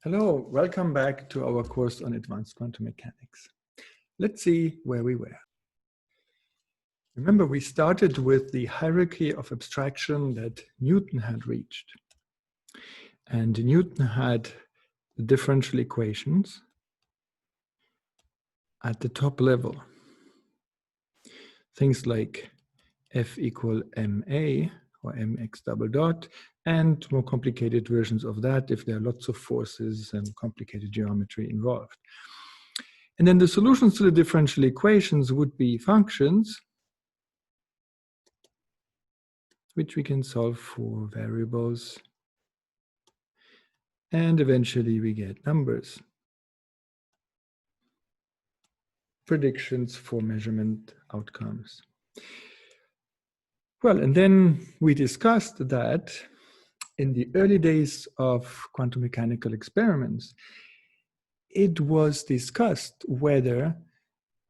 Hello, welcome back to our course on advanced quantum mechanics. Let's see where we were. Remember, we started with the hierarchy of abstraction that Newton had reached. And Newton had the differential equations at the top level. Things like F equal ma or mx double dot, and more complicated versions of that if there are lots of forces and complicated geometry involved. And then the solutions to the differential equations would be functions, which we can solve for variables. And eventually we get numbers. Predictions for measurement outcomes. Well, and then we discussed that in the early days of quantum mechanical experiments, it was discussed whether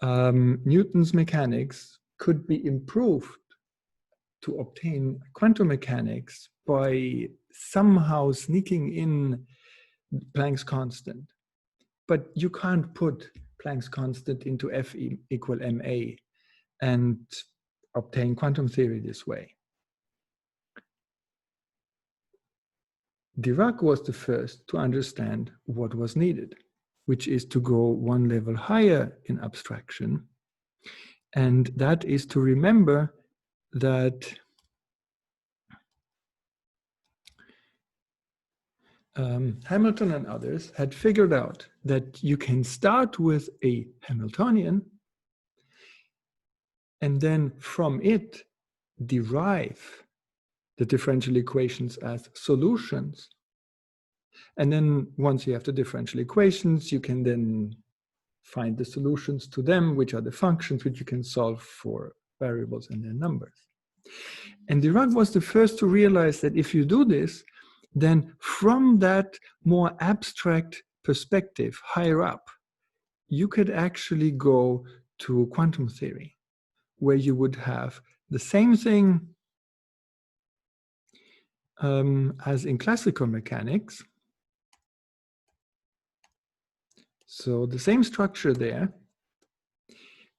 Newton's mechanics could be improved to obtain quantum mechanics by somehow sneaking in Planck's constant. But you can't put Planck's constant into F equal ma and obtain quantum theory this way. Dirac was the first to understand what was needed, which is to go one level higher in abstraction. And that is to remember that Hamilton and others had figured out that you can start with a Hamiltonian and then from it derive the differential equations as solutions. And then once you have the differential equations, you can then find the solutions to them, which are the functions which you can solve for variables and their numbers. And Dirac was the first to realize that if you do this, then from that more abstract perspective, higher up, you could actually go to quantum theory, where you would have the same thing as in classical mechanics. So the same structure there,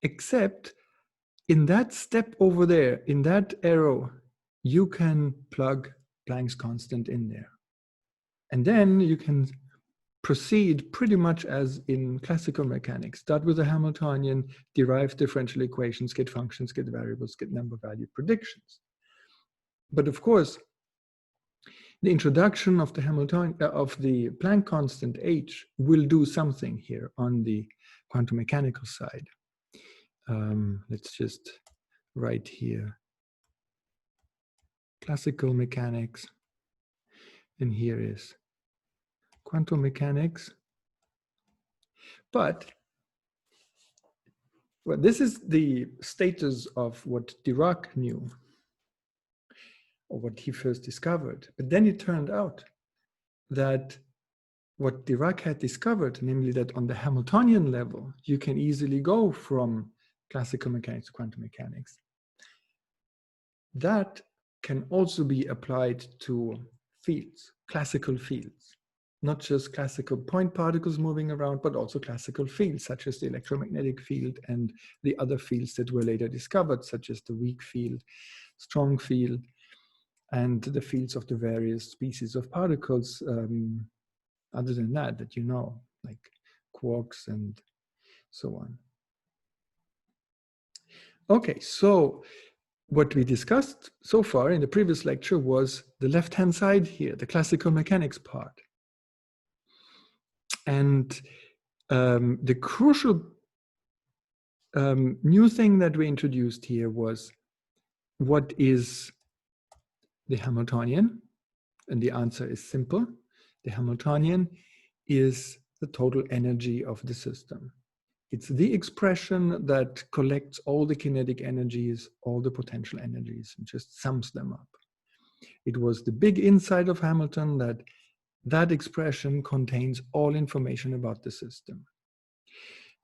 except in that step over there, in that arrow, you can plug Planck's constant in there. And then you can proceed pretty much as in classical mechanics. Start with a Hamiltonian, derive differential equations, get functions, get variables, get number value predictions. But of course, the introduction of the Planck constant h will do something here on the quantum mechanical side. Let's just write here classical mechanics, and here is quantum mechanics. But well, this is the status of what Dirac knew, or what he first discovered. But then it turned out that what Dirac had discovered, namely that on the Hamiltonian level, you can easily go from classical mechanics to quantum mechanics. That can also be applied to fields, classical fields, not just classical point particles moving around, but also classical fields, such as the electromagnetic field and the other fields that were later discovered, such as the weak field, strong field, and the fields of the various species of particles, other than that you know, like quarks and so on. Okay, so what we discussed so far in the previous lecture was the left-hand side here, the classical mechanics part. And the crucial new thing that we introduced here was what is the Hamiltonian? And the answer is simple. The Hamiltonian is the total energy of the system. It's the expression that collects all the kinetic energies, all the potential energies, and just sums them up. It was the big insight of Hamilton that that expression contains all information about the system.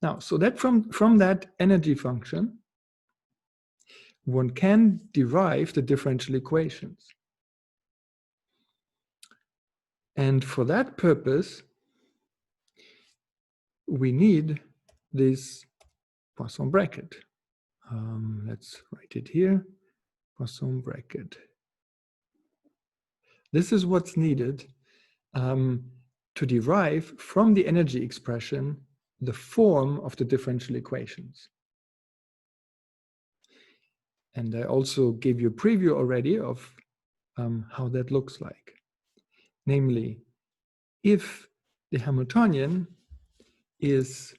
Now, so that from that energy function, one can derive the differential equations. And for that purpose, we need this Poisson bracket. Let's write it here, Poisson bracket. This is what's needed to derive from the energy expression the form of the differential equations. And I also gave you a preview already of how that looks like. Namely, if the Hamiltonian is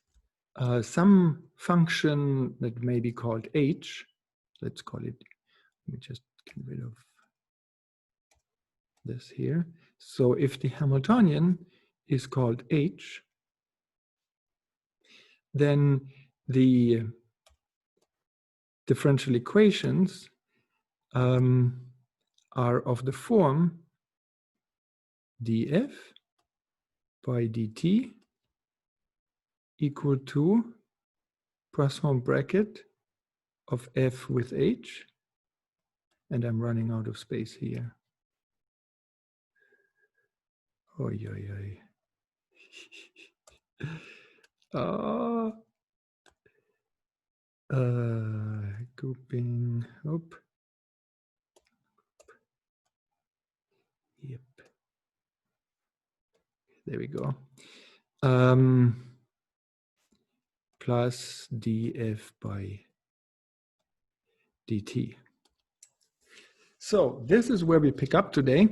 some function that may be called h, let's call it, let me just get rid of this here. So if the Hamiltonian is called h, then the differential equations are of the form df by dt equal to Poisson bracket of f with h, and I'm running out of space here. Oy, oy, oy. Grouping, oh. Yep. There we go. Plus df by dt. So this is where we pick up today.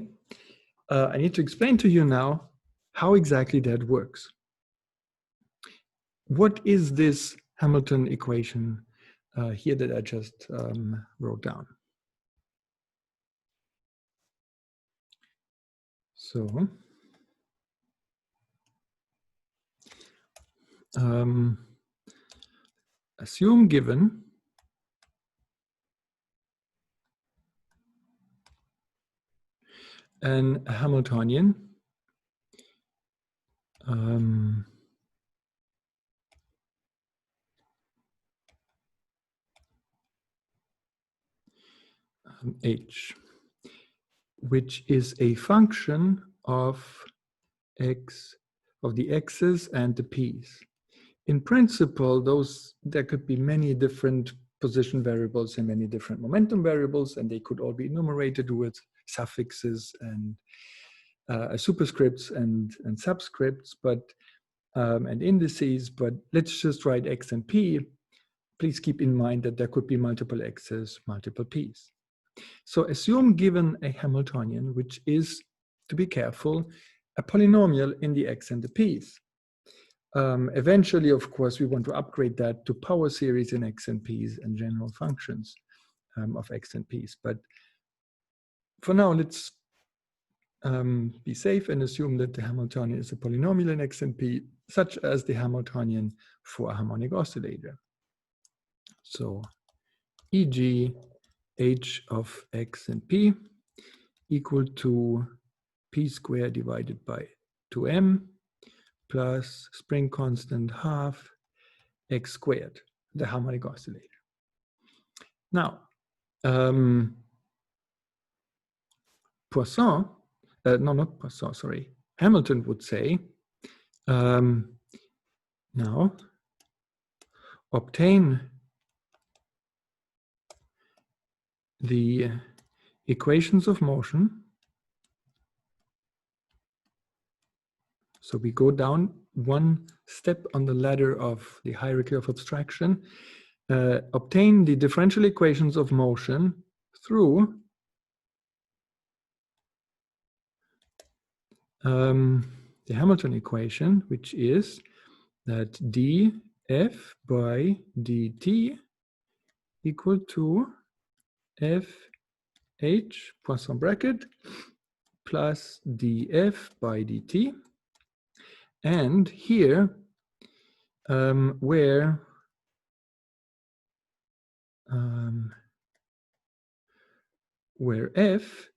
I need to explain to you now how exactly that works. What is this Hamilton equation here that I just wrote down? So assume given an Hamiltonian h, which is a function of x, of the x's and the p's. In principle, there could be many different position variables and many different momentum variables, and they could all be enumerated with suffixes and superscripts and subscripts, but and indices. But let's just write x and p. Please keep in mind that there could be multiple x's, multiple p's. So assume given a Hamiltonian, which is, to be careful, a polynomial in the x and the p's. Eventually, of course, we want to upgrade that to power series in x and p's and general functions of x and p's. But for now, let's be safe and assume that the Hamiltonian is a polynomial in x and p, such as the Hamiltonian for a harmonic oscillator. So e.g. h of x and p equal to p squared divided by 2m plus spring constant half x squared, the harmonic oscillator. Now, Poisson, no, not Poisson, sorry, Hamilton would say, now obtain the equations of motion. So we go down one step on the ladder of the hierarchy of abstraction. Obtain the differential equations of motion through the Hamilton equation, which is that df by dt equal to fh Poisson bracket plus df by dt. And here, where f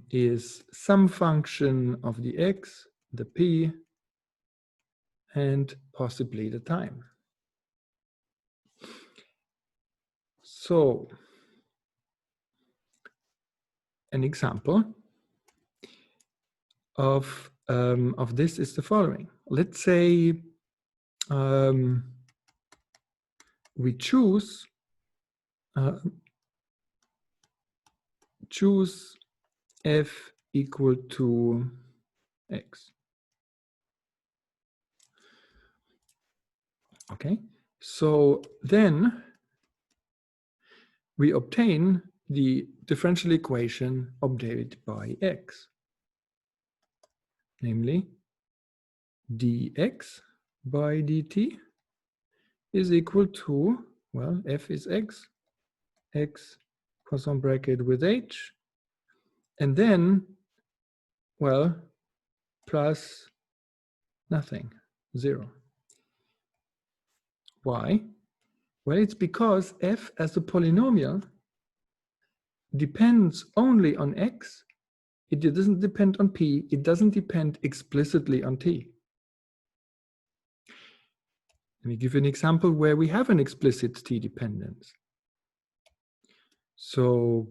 is some function of the x, the p, and possibly the time. So, an example of of this is the following. Let's say we choose f equal to x. Okay, so then we obtain the differential equation obtained by x, namely dx by dt is equal to, well, f is x, x Poisson bracket with h, and then, well, plus nothing, 0. Why? Well, it's because f as a polynomial depends only on x. It doesn't depend on p. It doesn't depend explicitly on t. Let me give you an example where we have an explicit t dependence. So,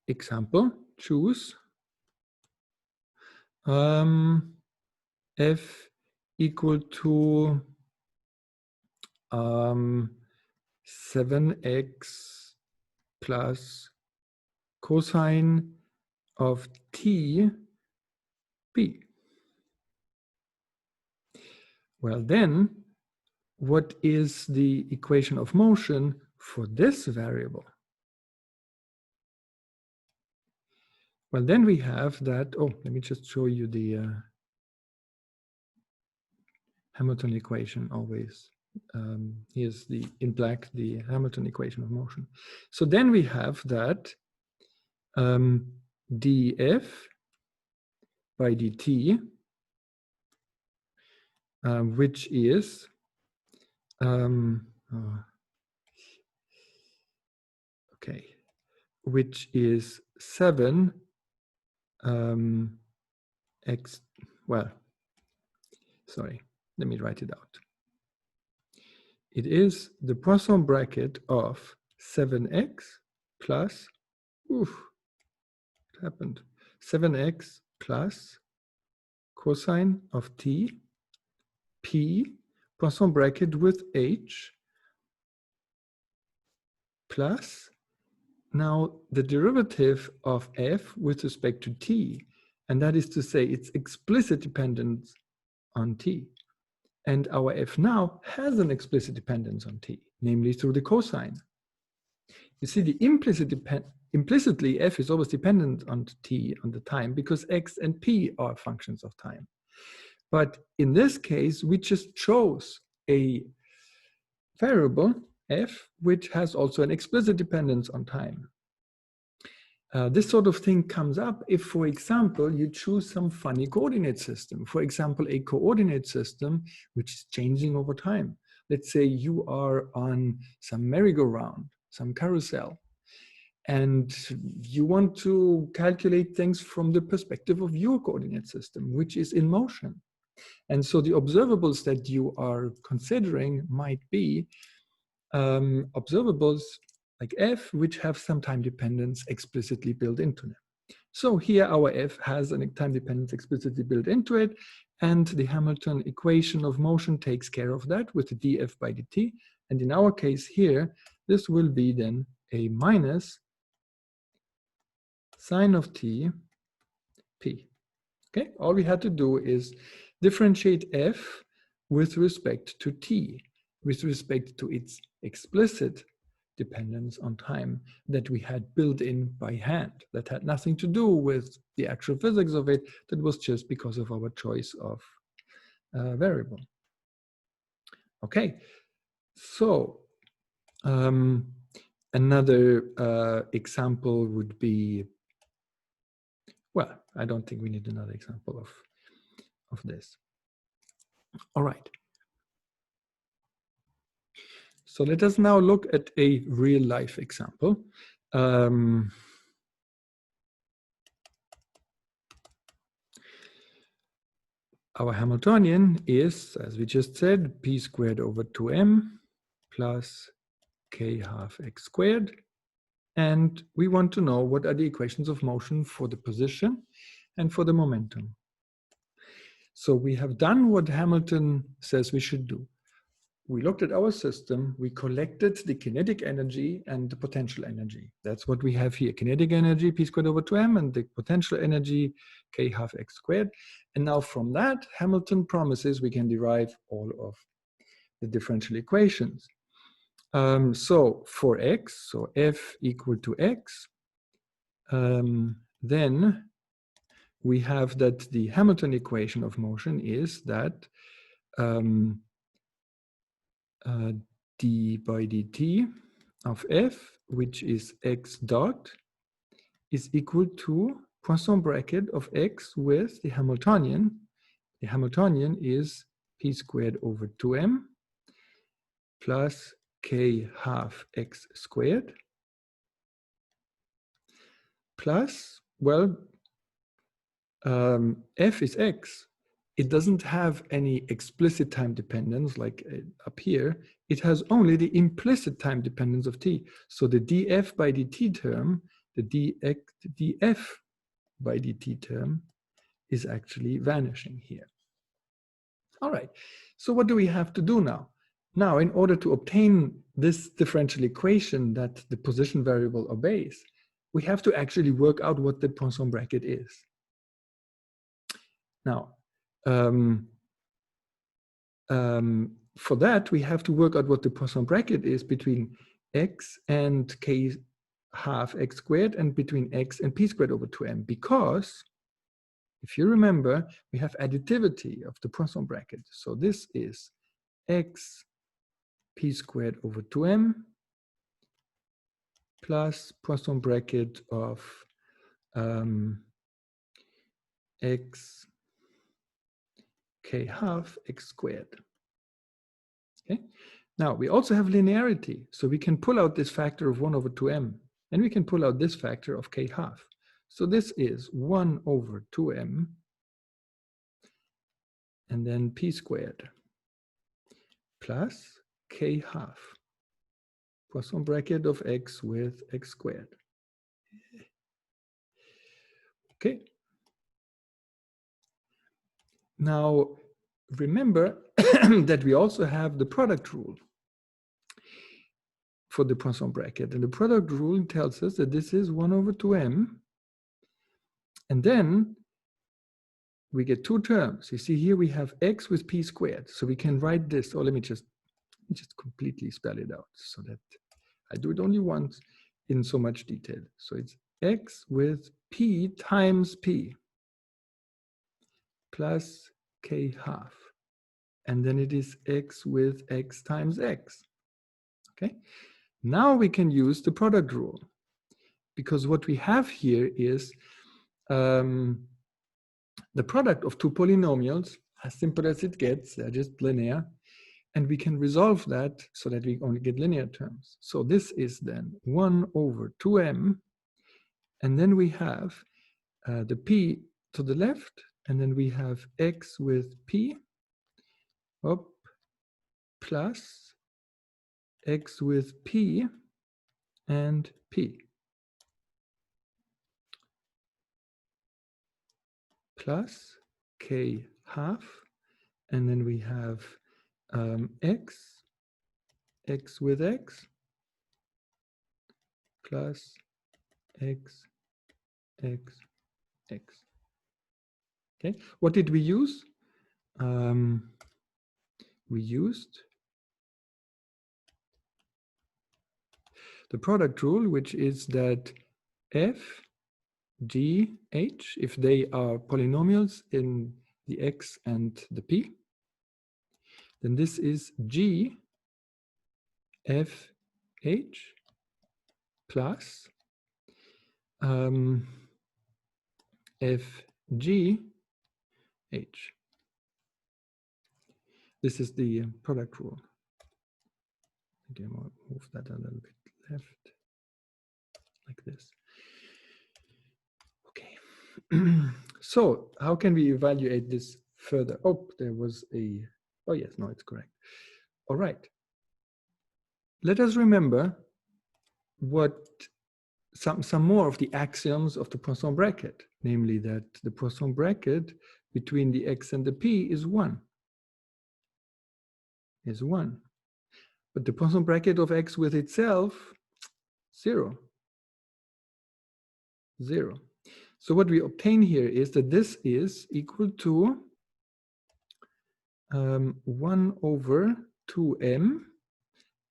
example, choose f equal to 7x plus cosine of t p. Well, then, what is the equation of motion for this variable? Well, then we have that, oh, let me just show you the Hamiltonian equation always. Here's the, in black, the Hamiltonian equation of motion. So then we have that df by dt, which is, okay, which is 7 x, well, sorry, let me write it out. It is the Poisson bracket of 7x plus, oof, what happened? 7x plus cosine of t, p, Poisson bracket with h, plus now the derivative of f with respect to t, and that is to say its explicit dependence on t. And our f now has an explicit dependence on t, namely through the cosine. You see, the implicitly f is always dependent on t, on the time, because x and p are functions of time. But in this case, we just chose a variable f, which has also an explicit dependence on time. This sort of thing comes up if, for example, you choose some funny coordinate system. For example, a coordinate system which is changing over time. Let's say you are on some merry-go-round, some carousel, and you want to calculate things from the perspective of your coordinate system, which is in motion. And so the observables that you are considering might be observables like f, which have some time dependence explicitly built into them. So here our f has a time dependence explicitly built into it, and the Hamilton equation of motion takes care of that with the df by dt. And in our case here, this will be then a minus sine of t p. Okay, all we had to do is differentiate f with respect to t, with respect to its explicit dependence on time that we had built in by hand. That had nothing to do with the actual physics of it. That was just because of our choice of variable. Okay, so another example would be, well, I don't think we need another example of this. All right. So let us now look at a real life example. Our Hamiltonian is, as we just said, p squared over 2m plus k half x squared. And we want to know what are the equations of motion for the position and for the momentum. So we have done what Hamilton says we should do. We looked at our system, we collected the kinetic energy and the potential energy. That's what we have here, kinetic energy, p squared over 2m, and the potential energy, k half x squared. And now from that, Hamilton promises we can derive all of the differential equations. So for x, so f equal to x, then we have that the Hamilton equation of motion is that d by dt of f, which is x dot, is equal to Poisson bracket of x with the Hamiltonian. The Hamiltonian is p squared over 2m plus k half x squared plus, well, f is x. It doesn't have any explicit time dependence like up here. It has only the implicit time dependence of t. So the df by dt term, the df by dt term is actually vanishing here. All right, so what do we have to do now? Now, in order to obtain this differential equation that the position variable obeys, we have to actually work out what the Poisson bracket is. Now, for that, we have to work out what the Poisson bracket is between x and k half x squared and between x and p squared over 2m, because if you remember, we have additivity of the Poisson bracket. So this is x p squared over 2m plus Poisson bracket of x k half x squared. Okay. Now we also have linearity, so we can pull out this factor of 1 over 2m, and we can pull out this factor of k half. So this is 1 over 2m, and then p squared plus k half, Poisson bracket of x with x squared. Okay. Now remember that we also have the product rule for the Poisson bracket, and the product rule tells us that this is 1 over 2m, and then we get two terms. You see here we have x with p squared, so we can write this, or let me just completely spell it out so that I do it only once in so much detail. So it's x with p times p plus k half, and then it is x with x times x. Okay, now we can use the product rule, because what we have here is the product of two polynomials, as simple as it gets, they're just linear, and we can resolve that so that we only get linear terms. So this is then 1 over 2m, and then we have the p to the left, and then we have x with p, up, plus x with p and p, plus k half, and then we have x with x, plus x, x. Okay, what did we use? We used the product rule, which is that f, g, h, if they are polynomials in the x and the p, then this is g, f, h, plus f, g, h. This is the product rule. Again, I'll move that a little bit left, like this. Okay. So how can we evaluate this further? Oh, there was a, oh yes, no, it's correct. All right. Let us remember what some more of the axioms of the Poisson bracket, namely that the Poisson bracket between the x and the p is 1. Is 1. But the Poisson bracket of x with itself, 0. 0. So what we obtain here is that this is equal to 1 over 2m.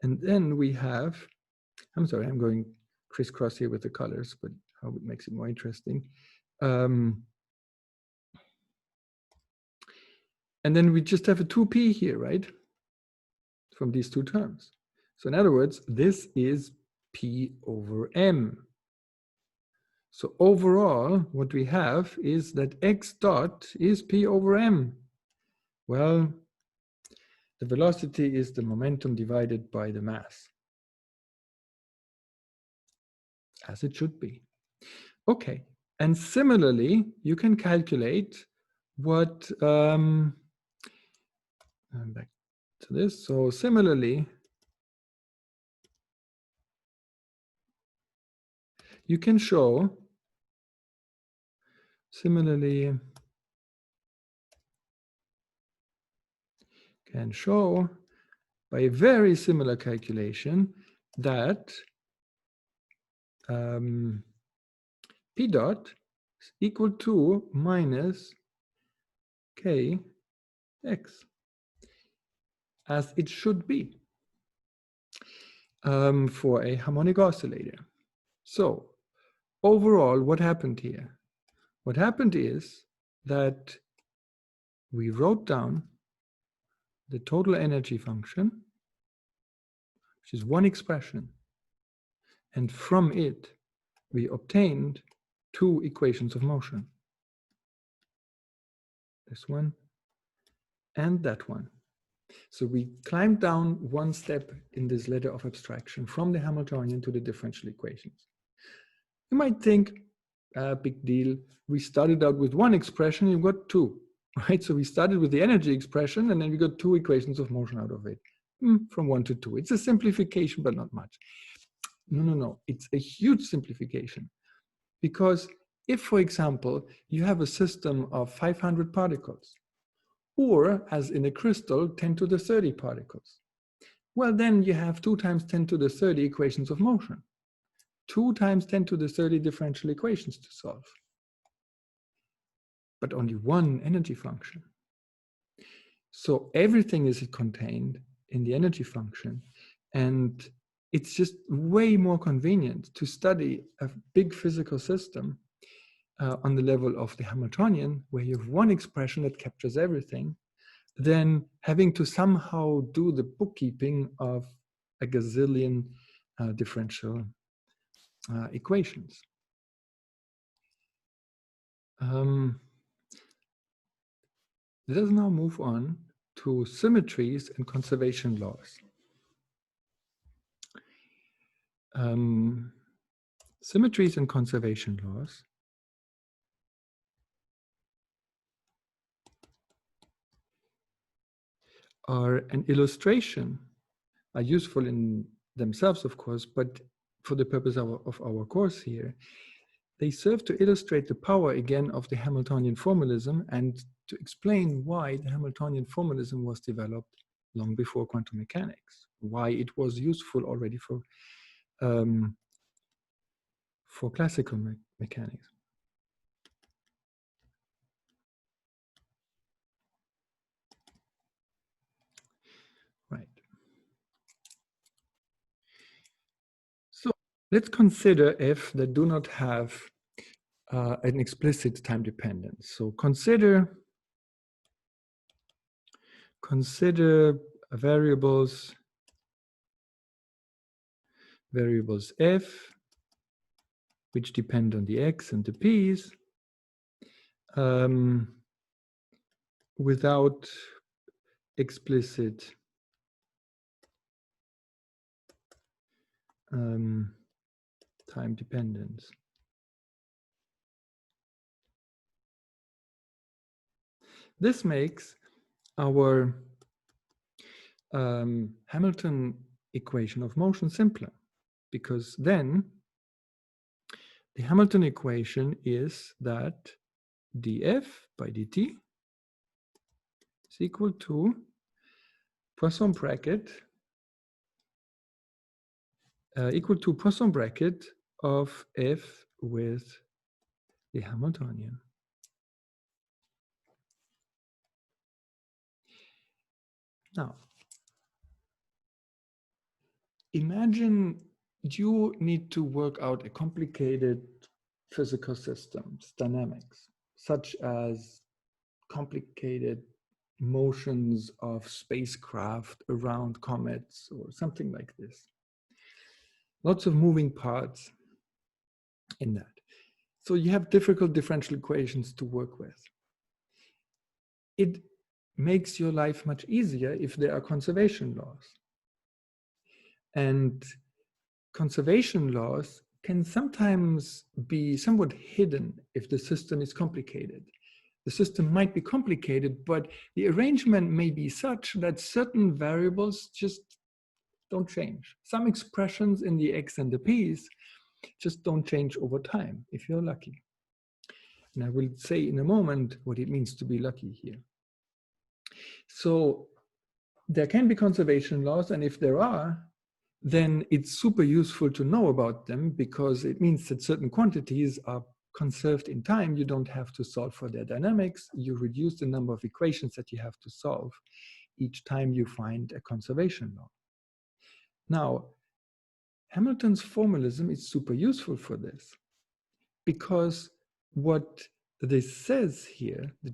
And then we have, I'm sorry, I'm going crisscross here with the colors, but how it makes it more interesting. And then we just have a 2p here, right? From these two terms. So in other words, this is p over m. So overall, what we have is that x dot is p over m. Well, the velocity is the momentum divided by the mass, as it should be. Okay, and similarly, you can calculate what, I'm back to this. So similarly, you can show, by a very similar calculation that p dot is equal to minus k x, as it should be for a harmonic oscillator. So overall, what happened here? What happened is that we wrote down the total energy function, which is one expression, and from it we obtained two equations of motion. This one and that one. So we climbed down one step in this ladder of abstraction from the Hamiltonian to the differential equations. You might think, big deal, we started out with one expression, you got two, right? So we started with the energy expression and then we got two equations of motion out of it, from 1 to 2. It's a simplification, but not much. No, it's a huge simplification. Because if, for example, you have a system of 500 particles, or as in a crystal, 10 to the 30 particles, well, then you have 2 times 10 to the 30 equations of motion, 2 times 10 to the 30 differential equations to solve, but only one energy function. So everything is contained in the energy function, and it's just way more convenient to study a big physical system on the level of the Hamiltonian, where you have one expression that captures everything, than having to somehow do the bookkeeping of a gazillion differential equations. Let us now move on to symmetries and conservation laws. Symmetries and conservation laws are an illustration, are useful in themselves, of course, but for the purpose of our course here, they serve to illustrate the power again of the Hamiltonian formalism and to explain why the Hamiltonian formalism was developed long before quantum mechanics, why it was useful already for classical mechanics. Right. So let's consider f that do not have an explicit time dependence. So consider variables f, which depend on the x and the p's, without explicit time dependence. This makes our Hamilton equation of motion simpler, because then The Hamilton equation is that df by dt is equal to Poisson bracket of f with the Hamiltonian. Now, imagine you need to work out a complicated physical systems, dynamics, such as complicated motions of spacecraft around comets or something like this. Lots of moving parts in that. So you have difficult differential equations to work with. It makes your life much easier if there are conservation laws. And conservation laws can sometimes be somewhat hidden if the system is complicated. The system might be complicated, but the arrangement may be such that certain variables just don't change. Some expressions in the x and the p's just don't change over time if you're lucky. And I will say in a moment what it means to be lucky here. So there can be conservation laws, and if there are, then it's super useful to know about them because it means that certain quantities are conserved in time. You don't have to solve for their dynamics. You reduce the number of equations that you have to solve each time you find a conservation law. Now, Hamilton's formalism is super useful for this because what this says here, the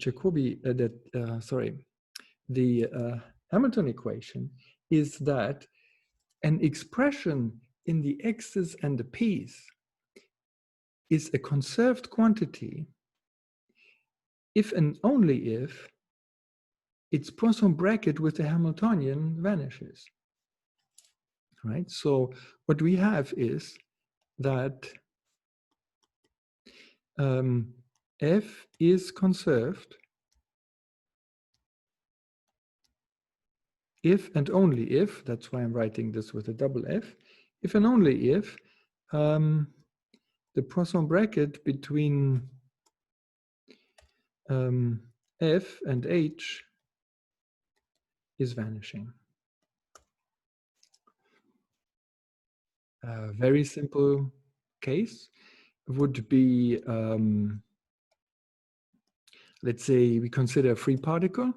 Hamilton equation, is that an expression in the x's and the p's is a conserved quantity if and only if its Poisson bracket with the Hamiltonian vanishes. Right? So what we have is that f is conserved if and only if, that's why I'm writing this with a double f, if and only if the Poisson bracket between f and h is vanishing. A very simple case would be, let's say we consider a free particle.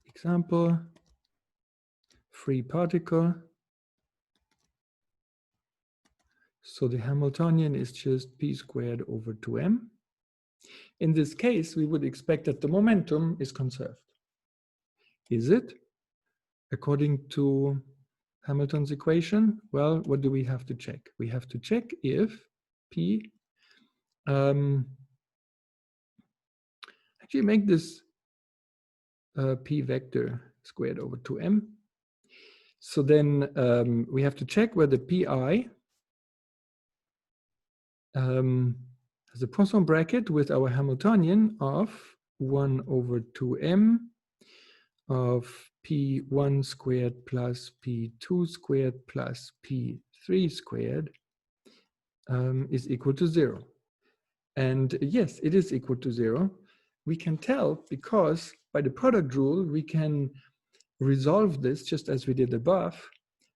Example, free particle. So the Hamiltonian is just p squared over 2m. In this case, we would expect that the momentum is conserved. Is it? According to Hamilton's equation, well, what do we have to check? We have to check if p, actually make this p vector squared over 2m. So then we have to check whether pi has a Poisson bracket with our Hamiltonian of 1 over 2m of p1 squared plus p2 squared plus p3 squared is equal to 0. And yes, it is equal to 0. We can tell because by the product rule, we can resolve this just as we did above,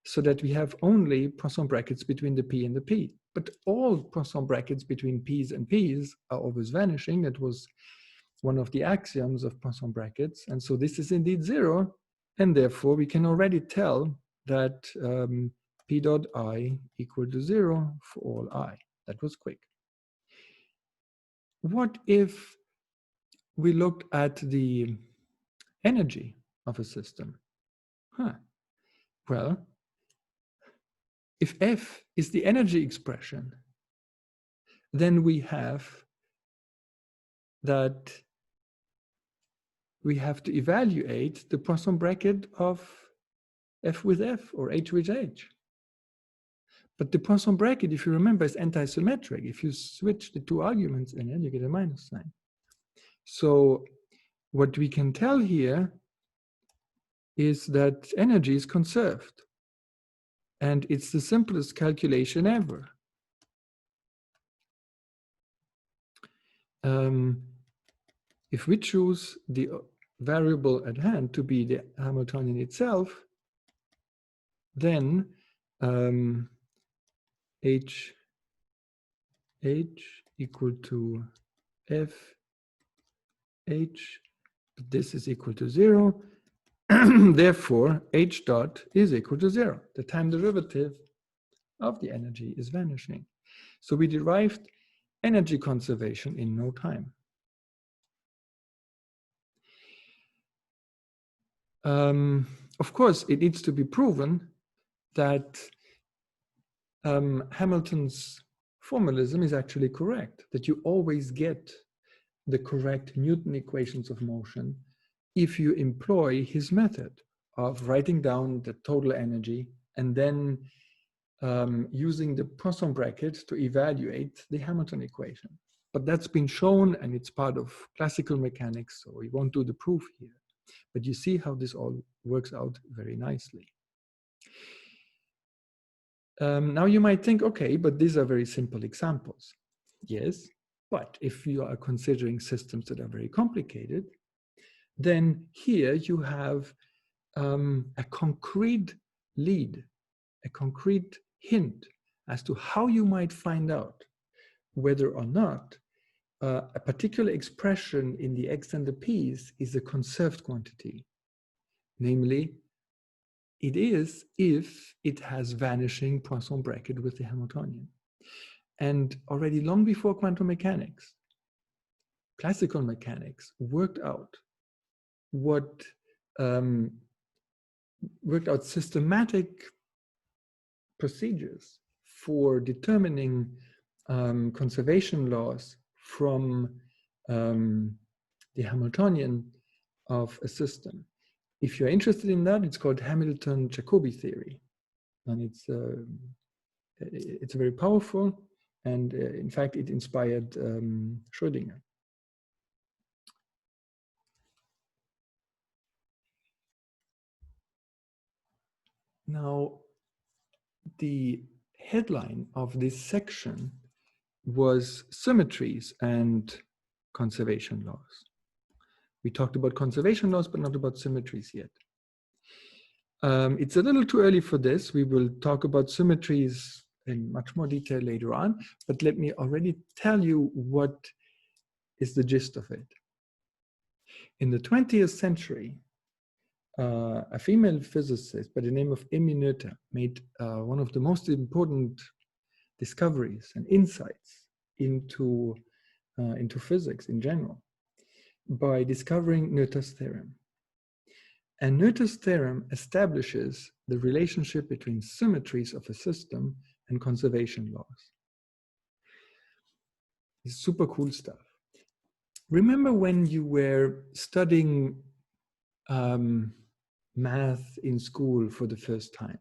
so that we have only Poisson brackets between the p and the p. But all Poisson brackets between p's and p's are always vanishing. That was one of the axioms of Poisson brackets. And so this is indeed 0. And therefore, we can already tell that p dot I equal to 0 for all I. That was quick. What if we looked at the energy of a system? Well, if F is the energy expression, then we have that we have to evaluate the Poisson bracket of F with F or H with H. But the Poisson bracket, if you remember, is anti-symmetric. If you switch the two arguments in it, you get a minus sign. So what we can tell here is that energy is conserved. And it's the simplest calculation ever. If we choose the variable at hand to be the Hamiltonian itself, then H equal to F H, this is equal to 0. Therefore, H dot is equal to 0. The time derivative of the energy is vanishing. So we derived energy conservation in no time. Of course, it needs to be proven that Hamilton's formalism is actually correct, that you always get the correct Newton equations of motion if you employ his method of writing down the total energy and then using the Poisson bracket to evaluate the Hamilton equation. But that's been shown and it's part of classical mechanics, so we won't do the proof here. But you see how this all works out very nicely. Now you might think, okay, but these are very simple examples. Yes, but if you are considering systems that are very complicated, then here you have a concrete lead, a concrete hint as to how you might find out whether or not a particular expression in the x and the p's is a conserved quantity. Namely, it is if it has vanishing Poisson bracket with the Hamiltonian. And already long before quantum mechanics, classical mechanics worked out systematic procedures for determining conservation laws from the Hamiltonian of a system. If you're interested in that, it's called Hamilton-Jacobi theory, and it's very powerful, and in fact, it inspired Schrödinger. Now, the headline of this section was Symmetries and Conservation Laws. We talked about conservation laws, but not about symmetries yet. It's a little too early for this. We will talk about symmetries in much more detail later on, but let me already tell you what is the gist of it. In the 20th century, a female physicist by the name of Noether made one of the most important discoveries and insights into physics in general by discovering Noether's theorem. And Noether's theorem establishes the relationship between symmetries of a system and conservation laws. It's super cool stuff. Remember when you were studying math in school for the first time?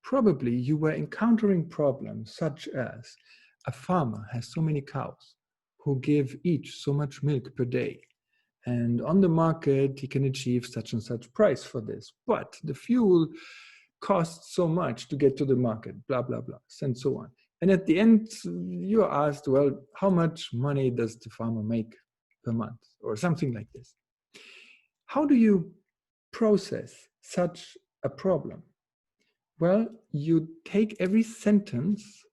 Probably you were encountering problems such as a farmer has so many cows who give each so much milk per day. And on the market, he can achieve such and such price for this. But the fuel costs so much to get to the market, blah, blah, blah, and so on. And at the end, you're asked, well, how much money does the farmer make per month? Or something like this. How do you process such a problem? Well, you take every sentence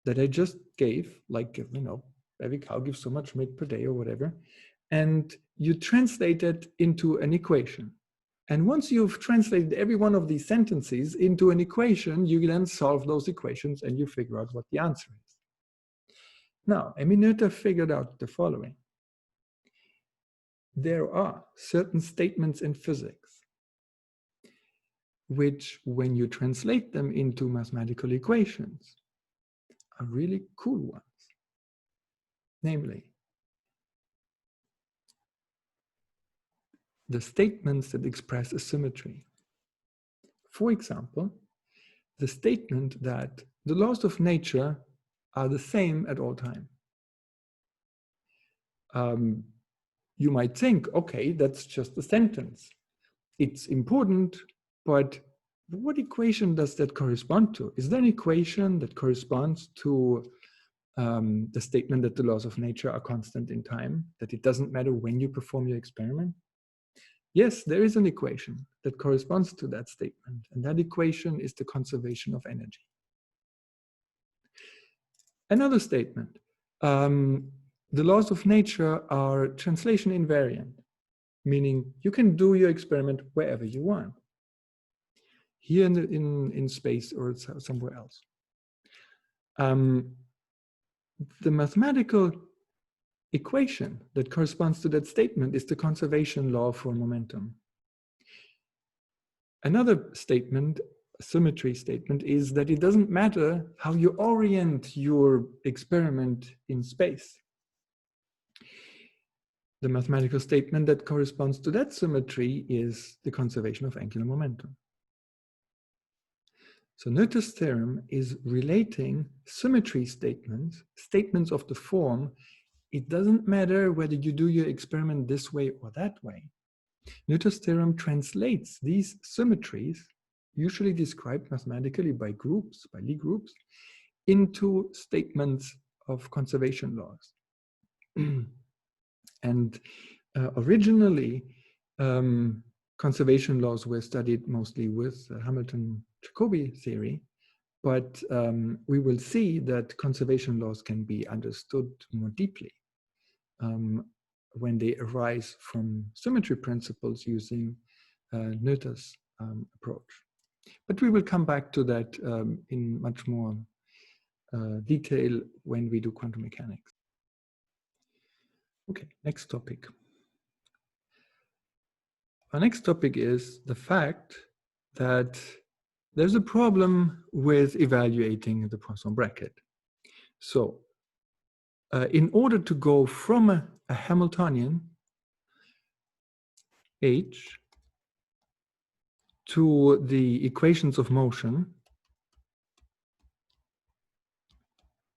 that I just gave, like, you know, every cow gives so much milk per day or whatever, and you translate it into an equation. And once you've translated every one of these sentences into an equation, you then solve those equations and you figure out what the answer is. Now, Noether figured out the following. There are certain statements in physics which, when you translate them into mathematical equations, are really cool ones. Namely, the statements that express a symmetry. For example, the statement that the laws of nature are the same at all time. You might think, okay, that's just a sentence. It's important, but what equation does that correspond to? Is there an equation that corresponds to the statement that the laws of nature are constant in time, that it doesn't matter when you perform your experiment? Yes, there is an equation that corresponds to that statement, and that equation is the conservation of energy. Another statement, the laws of nature are translation invariant, meaning you can do your experiment wherever you want, here in space or somewhere else. The mathematical equation that corresponds to that statement is the conservation law for momentum. Another statement, a symmetry statement, is that it doesn't matter how you orient your experiment in space. The mathematical statement that corresponds to that symmetry is the conservation of angular momentum. So Noether's theorem is relating symmetry statements, statements of the form, it doesn't matter whether you do your experiment this way or that way. Noether's theorem translates these symmetries, usually described mathematically by groups, by Lie groups, into statements of conservation laws. And originally, conservation laws were studied mostly with Hamilton-Jacobi theory, but we will see that conservation laws can be understood more deeply when they arise from symmetry principles using Noether's approach. But we will come back to that in much more detail when we do quantum mechanics. Okay, next topic. Our next topic is the fact that there's a problem with evaluating the Poisson bracket. So in order to go from a Hamiltonian H to the equations of motion,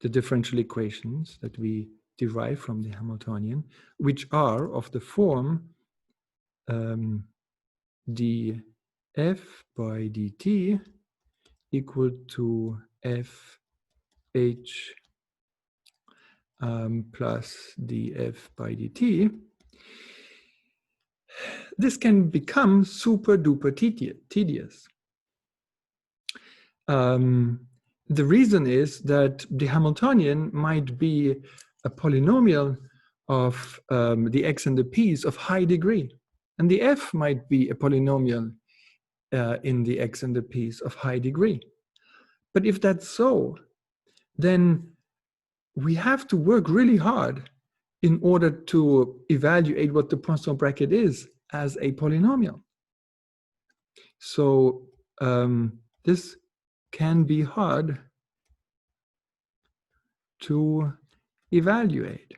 the differential equations that we derive from the Hamiltonian, which are of the form df by dt equal to fh plus df by dt, this can become super duper tedious. The reason is that the Hamiltonian might be a polynomial of the x and the p's of high degree, and the f might be a polynomial in the x and the p's of high degree. But if that's so, then we have to work really hard in order to evaluate what the Poisson bracket is as a polynomial. So this can be hard to evaluate.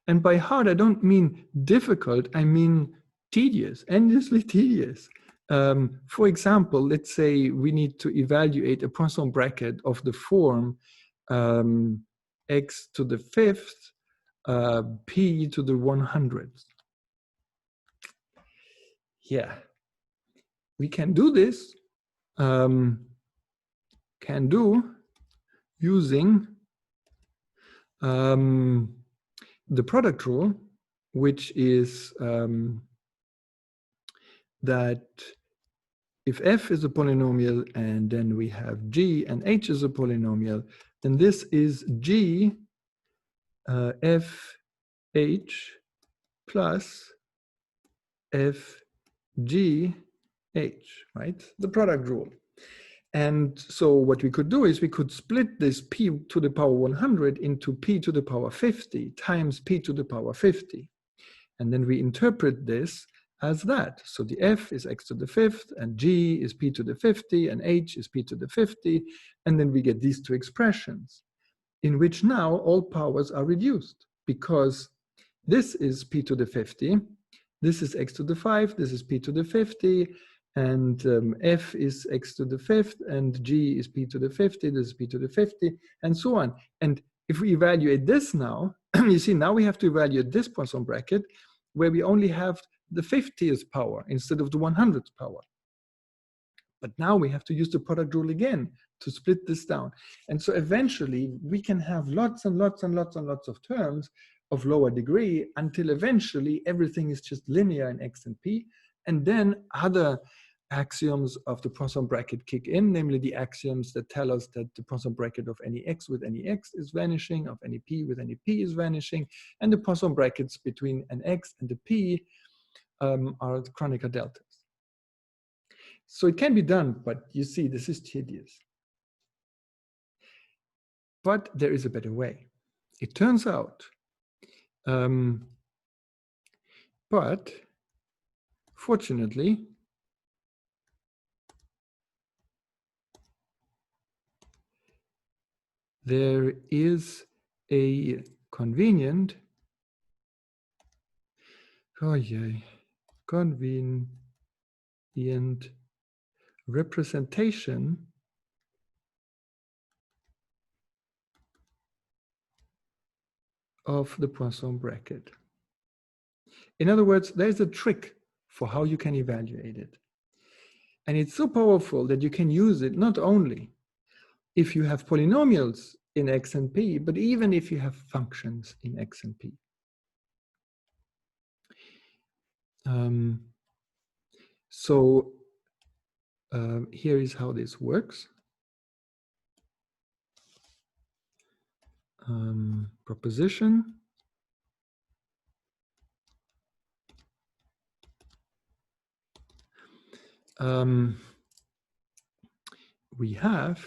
And by hard, I don't mean difficult, I mean tedious, endlessly tedious. For example, let's say we need to evaluate a Poisson bracket of the form x to the 5th, p to the 100th. Yeah, we can do this, using the product rule, which is that if f is a polynomial and then we have g and h is a polynomial, then this is g f h plus f g h, right? The product rule. And so what we could do is we could split this p to the power 100 into p to the power 50 times p to the power 50. And then we interpret this as that. So the f is x to the 5th, and g is p to the 50, and h is p to the 50. And then we get these two expressions in which now all powers are reduced, because this is p to the 50, this is x to the 5, this is p to the 50, and f is x to the 5th, and g is p to the 50, this is p to the 50, and so on. And if we evaluate this now, you see, now we have to evaluate this Poisson bracket, where we only have the 50th power instead of the 100th power. But now we have to use the product rule again to split this down. And so eventually we can have lots and lots and lots and lots of terms of lower degree until eventually everything is just linear in X and P. And then other axioms of the Poisson bracket kick in, namely the axioms that tell us that the Poisson bracket of any X with any X is vanishing, of any P with any P is vanishing, and the Poisson brackets between an X and a P are the Kronecker deltas. So it can be done, but you see, this is tedious. But there is a better way. It turns out, but fortunately, there is a convenient, convenient representation of the Poisson bracket. In other words, there's a trick for how you can evaluate it. And it's so powerful that you can use it not only if you have polynomials in X and P, but even if you have functions in X and P. Here is how this works. Proposition. We have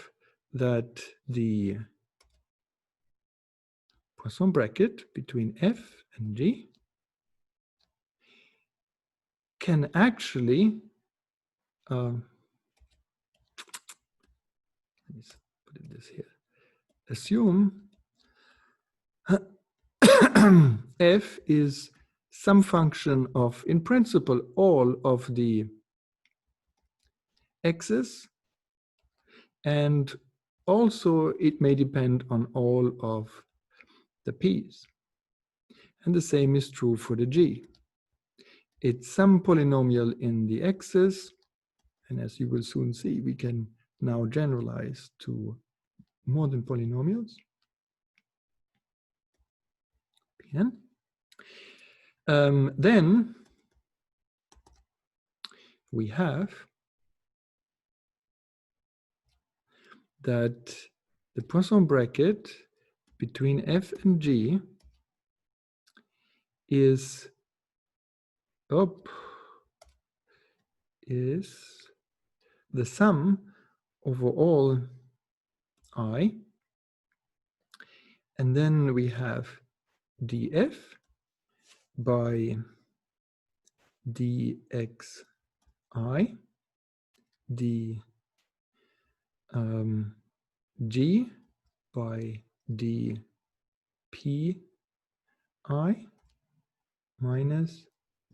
that the Poisson bracket between F and G can actually, let me put this here, assume F is some function of, in principle, all of the X's, and also it may depend on all of the P's. And the same is true for the G. It's some polynomial in the X's, and as you will soon see, we can now generalize to more than polynomials. Pn. Then we have that the Poisson bracket between F and G is the sum over all I, and then we have df by dxi, g by dpi minus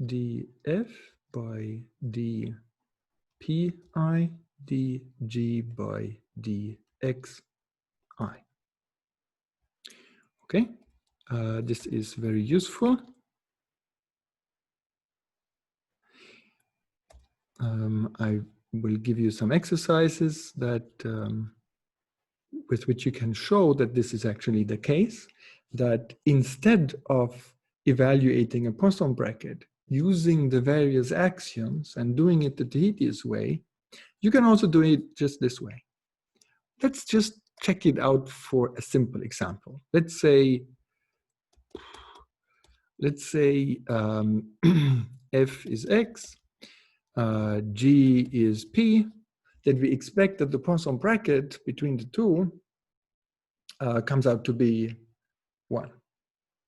df by dpi dg by dxi. Okay, this is very useful. I will give you some exercises that with which you can show that this is actually the case, that instead of evaluating a Poisson bracket using the various axioms and doing it the tedious way, you can also do it just this way. Let's just check it out for a simple example. Let's say f is x, g is p, that we expect that the Poisson bracket between the two comes out to be 1.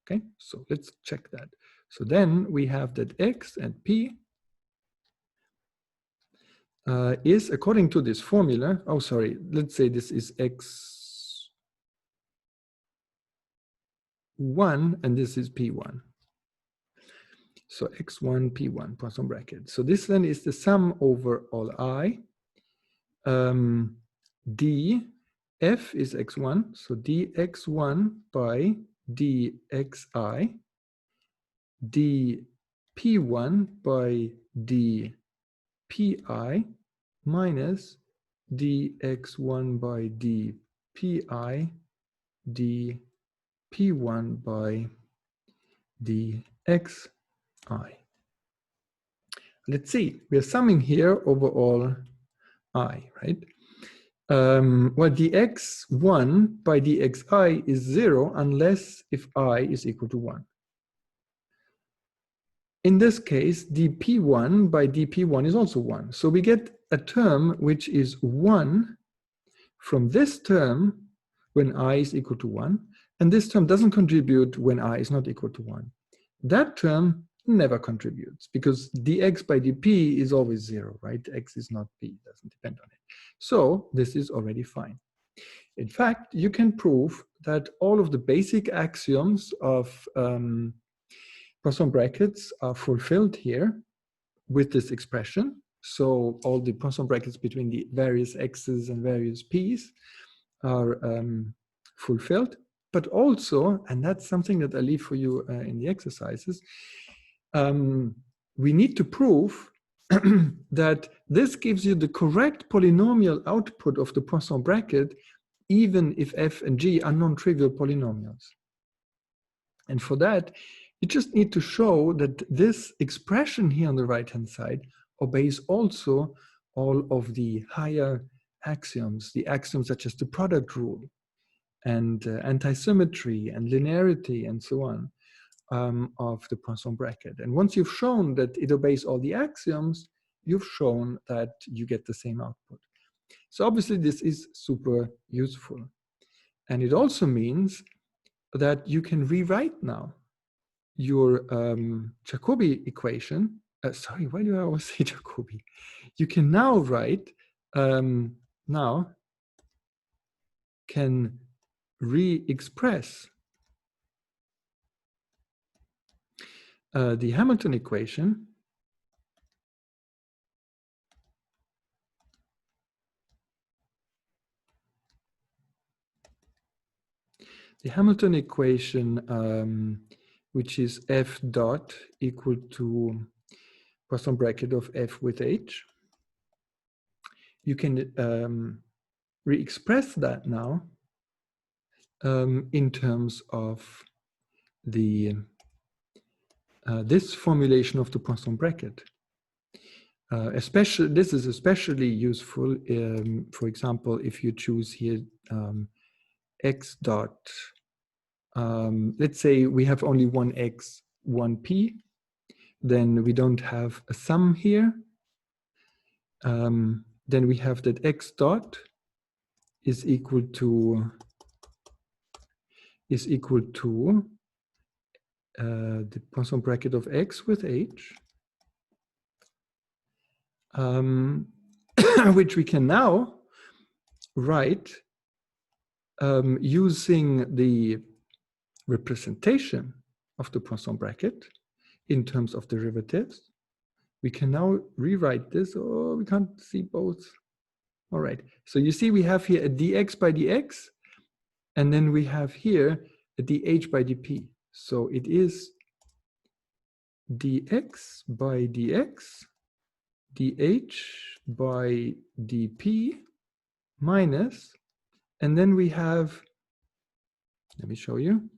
Okay, so let's check that. So then we have that x and p is, according to this formula, let's say this is x1 and this is p1. So x1, p1, Poisson bracket. So this then is the sum over all I. df is x1, so dx1 by dxi, dp1 by dpi minus dx1 by dpi dp1 by dxi. Let's see, we are summing here over all I, right? Well, dx1 by dxi is 0 unless if I is equal to 1. In this case, dp1 by dp1 is also 1. So we get a term which is 1 from this term when I is equal to 1, and this term doesn't contribute when I is not equal to 1. That term never contributes because dx by dp is always 0, right? X is not p, doesn't depend on it. So this is already fine. In fact, you can prove that all of the basic axioms of Poisson brackets are fulfilled here with this expression. So all the Poisson brackets between the various x's and various p's are fulfilled. But also, and that's something that I leave for you in the exercises, we need to prove that this gives you the correct polynomial output of the Poisson bracket, even if f and g are non-trivial polynomials. And for that, you just need to show that this expression here on the right-hand side obeys also all of the higher axioms, the axioms such as the product rule and anti-symmetry and linearity and so on of the Poisson bracket. And once you've shown that it obeys all the axioms, you've shown that you get the same output. So obviously this is super useful. And it also means that you can rewrite now your Jacobi equation. Sorry, why do I always say Jacobi? You can now write, can re-express the Hamilton equation which is f dot equal to Poisson bracket of f with h. You can re-express that now in terms of the this formulation of the Poisson bracket. This is especially useful, for example, if you choose here x dot, let's say we have only one x, one p, then we don't have a sum here. Then we have that x dot is equal to the Poisson bracket of x with h, which we can now write using the representation of the Poisson bracket in terms of derivatives. We can now rewrite this. Oh, we can't see both. All right. So you see we have here a dx by dx, and then we have here a dh by dp. So it is dx by dx, dh by dp minus, and then we have, let me show you.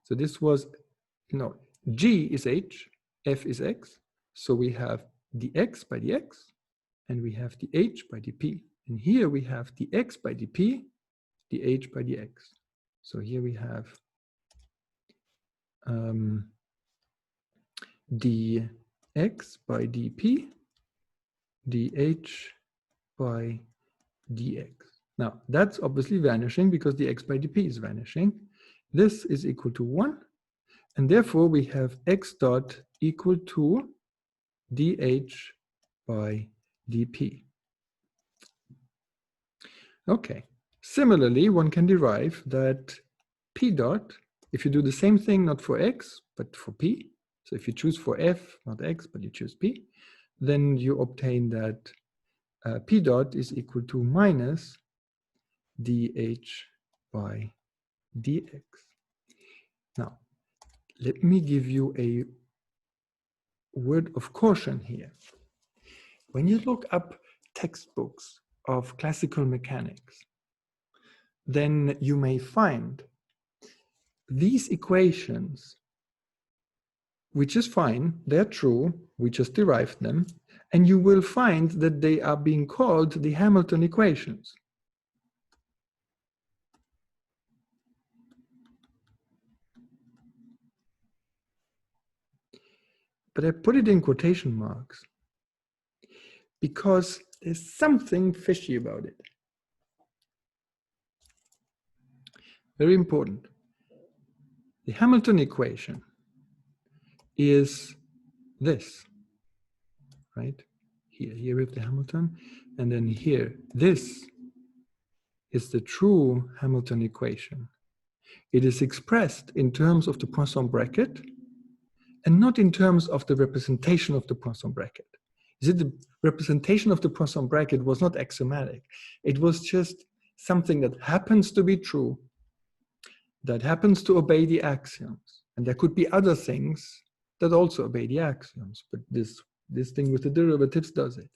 So this was, g is h, f is x. So we have dx by dx, and we have dh by dp. And here we have dx by dp, dh by dx. So here we have dx by dp, dh by dx. Now, that's obviously vanishing because dx by dp is vanishing. This is equal to 1. And therefore, we have x dot equal to dh by dp. Okay. Similarly, one can derive that p dot, if you do the same thing, not for x, but for p, so if you choose for f, not x, but you choose p, then you obtain that p dot is equal to minus dh by dx. Now, let me give you a word of caution here. When you look up textbooks of classical mechanics, then you may find these equations, which is fine, they're true, we just derived them, and you will find that they are being called the Hamilton equations. But I put it in quotation marks because there's something fishy about it. Very important. The Hamilton equation is this, right? Here we have the Hamilton, and then here, this is the true Hamilton equation. It is expressed in terms of the Poisson bracket and not in terms of the representation of the Poisson bracket. You see, the representation of the Poisson bracket was not axiomatic. It was just something that happens to be true, that happens to obey the axioms. And there could be other things that also obey the axioms, but this thing with the derivatives does it.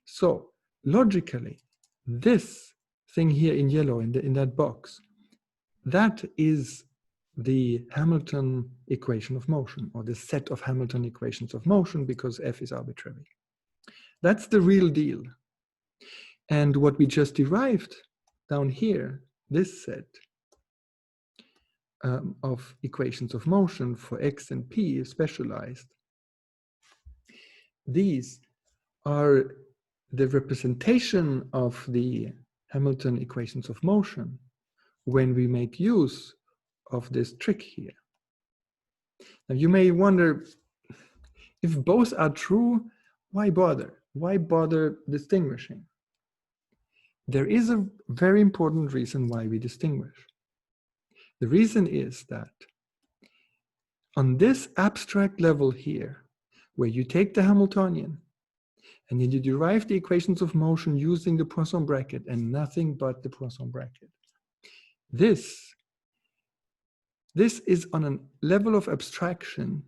So logically, this thing here in yellow in that box, that is the Hamilton equation of motion, or the set of Hamilton equations of motion, because F is arbitrary. That's the real deal. And what we just derived down here, this set of equations of motion for X and P is specialized. These are the representation of the Hamilton equations of motion when we make use of this trick here. Now you may wonder, if both are true, why bother? Why bother distinguishing? There is a very important reason why we distinguish. The reason is that on this abstract level here, where you take the Hamiltonian and then you derive the equations of motion using the Poisson bracket and nothing but the Poisson bracket, this is on a level of abstraction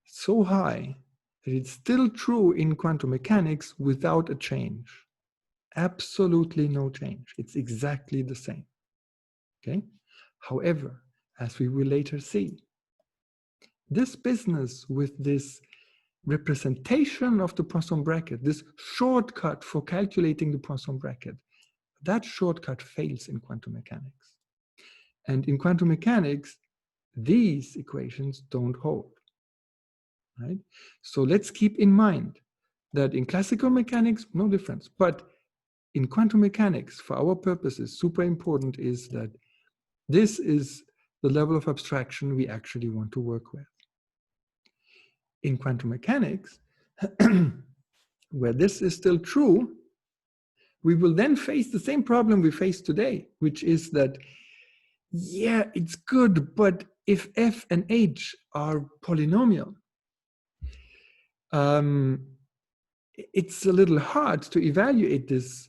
so high that it's still true in quantum mechanics without a change. Absolutely no change. It's exactly the same. Okay? However, as we will later see, this business with this representation of the Poisson bracket, this shortcut for calculating the Poisson bracket, that shortcut fails in quantum mechanics. And in quantum mechanics, these equations don't hold, right? So let's keep in mind that in classical mechanics, no difference. But in quantum mechanics, for our purposes, super important is that this is the level of abstraction we actually want to work with. In quantum mechanics, where this is still true, we will then face the same problem we face today, which is that, yeah, it's good, but if F and H are polynomial, it's a little hard to evaluate this,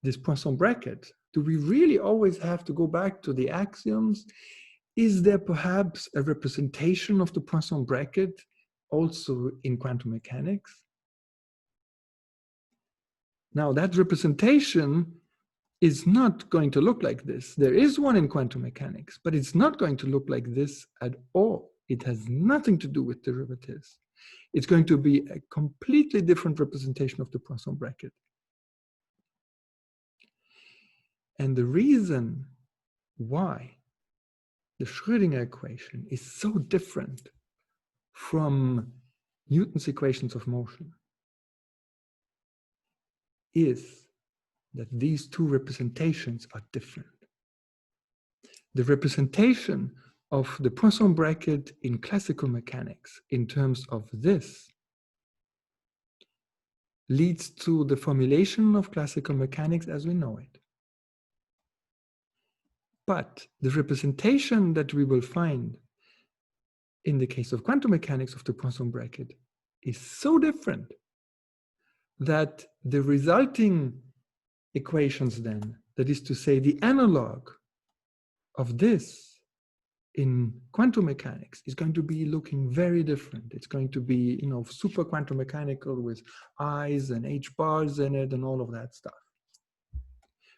this Poisson bracket. Do we really always have to go back to the axioms? Is there perhaps a representation of the Poisson bracket also in quantum mechanics? Now, that representation is not going to look like this. There is one in quantum mechanics, but it's not going to look like this at all. It has nothing to do with derivatives. It's going to be a completely different representation of the Poisson bracket. And the reason why the Schrödinger equation is so different from Newton's equations of motion is that these two representations are different. The representation of the Poisson bracket in classical mechanics in terms of this leads to the formulation of classical mechanics as we know it. But the representation that we will find in the case of quantum mechanics of the Poisson bracket is so different that the resulting equations then, that is to say the analog of this in quantum mechanics is going to be looking very different. It's going to be, you know, super quantum mechanical with I's and H bars in it and all of that stuff.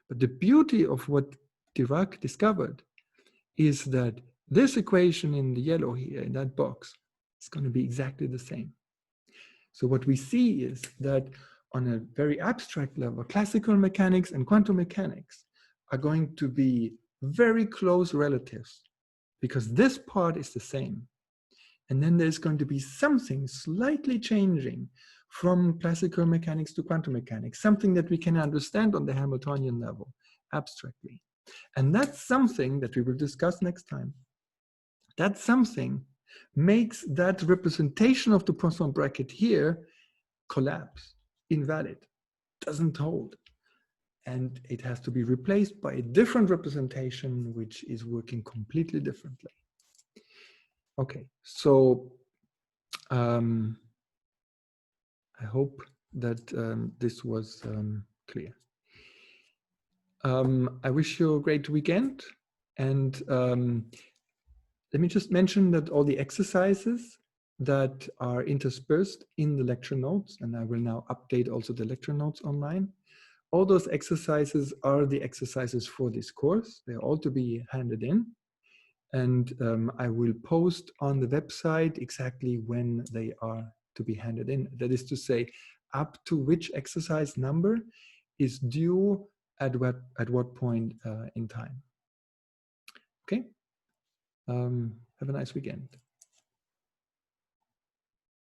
But the beauty of what Dirac discovered is that this equation in the yellow here, in that box, is going to be exactly the same. So what we see is that on a very abstract level, classical mechanics and quantum mechanics are going to be very close relatives because this part is the same. And then there's going to be something slightly changing from classical mechanics to quantum mechanics, something that we can understand on the Hamiltonian level, abstractly. And that's something that we will discuss next time. That something makes that representation of the Poisson bracket here collapse, invalid, doesn't hold. And it has to be replaced by a different representation, which is working completely differently. Okay, so I hope that this was clear. I wish you a great weekend. And let me just mention that all the exercises that are interspersed in the lecture notes, and I will now update also the lecture notes online. All those exercises are the exercises for this course. They're all to be handed in. And I will post on the website exactly when they are to be handed in. That is to say, up to which exercise number is due at what point in time. Okay? Have a nice weekend.